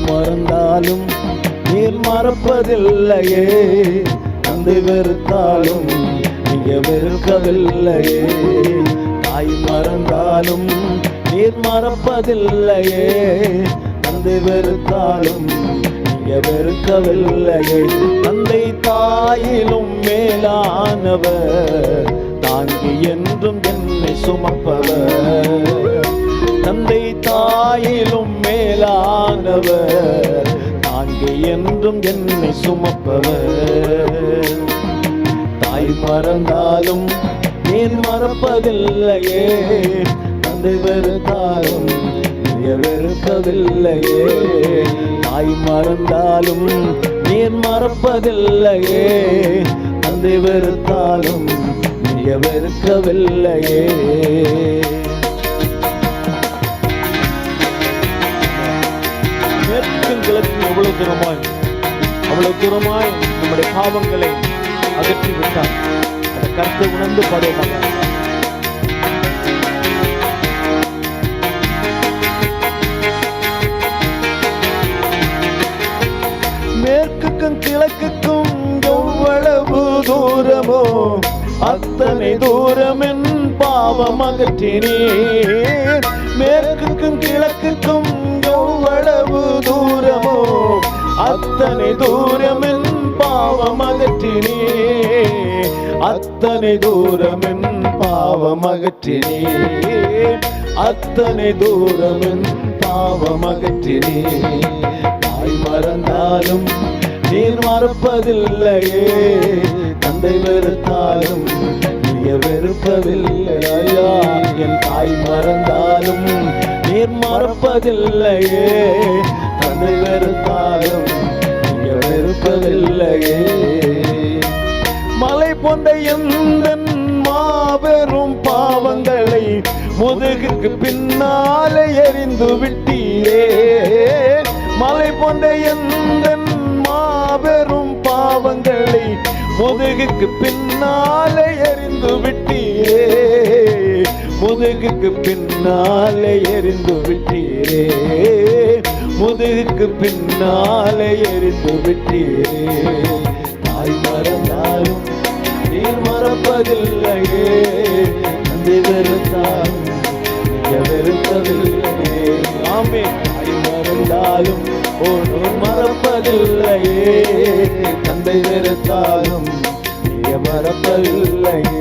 மறந்தாலும் நீர் மறப்பதில்லையே, தந்தை வெறுத்தாலும் நீங்க வெறுக்கவில்லையே. தாய் மறந்தாலும் நீர் மறப்பதில்லையே, தந்தை வெறுத்தாலும் நீங்க வெறுக்கவில்லையே. தந்தை தாயிலும் மேலானவர், தாங்கி என்றும் என்னை சுமப்பவர். தந்தை தாயிலும் மேலானவர், தாங்கி என்றும் என்னை சுமப்பவர். தாய் மறந்தாலும் நீர் மறப்பதில்லையே, தந்தை வெறுத்தாலும் நீங்க வெறுக்கவில்லையே. தாய் மறந்தாலும் நீர் மறப்பதில்லையே, தந்தை வெறுத்தாலும் நீங்க வெறுக்கவில்லையே. மேற்கும் கிழக்கும் எவ்வளவு தூரமாய் நம்முடைய பாவங்களை அகற்றி விட்டார். அதை கருத்து உணர்ந்து பாடுவோமாக. மேற்குக்கும் கிழக்குக்கும் எவ்வளவு தூரமோ, அத்தனை தூரம் என் பாவம் அகற்றினீர். மேற்குக்கும் கிழக்குக்கும் எவ்வளவு தூரமோ, அத்தனை தூரம் என் பாவம் அகற்றினீர். அத்தனை தூரம் என் பாவம் அகற்றினீர். அத்தனை தூரம் என் பாவம் அகற்றினீர். தாய் மறந்தாலும் நீர் மறப்பதில்லையே, தந்தை வெறுத்தாலும் நீங்க வெறுப்பதில்லையா. என் தாய் மறந்தாலும் நீர் மறப்பதில்லையே, தந்தை வெறுத்தாலும் நீங்க வெறுப்பதில்லையே. மலை போன்ற எந்த மாபெரும் பாவங்களை முதுகுக்கு பின்னாலே எறிந்து விட்டீரே. மலை போன்ற எந்த மாபெரும் பாவங்களை முதுகுக்கு பின்னாலே எறிந்து விட்டீரே. முதுகுக்கு பின்னாலே எறிந்து விட்டீரே. முதுகுக்கு பின்னாலே எறிந்து விட்டீரே. தாய் மறந்தாலும் நீர் மறப்பதில்லையே, தந்தை வெறுத்தாலும் நீங்க வெறுப்பதில்லையே. ஆமே. தாய் மறந்தாலும் ஒருவர் மறப்பதில்லையே, தந்தை வெறுத்தாலும் நீங்க மறப்பதில்லையே.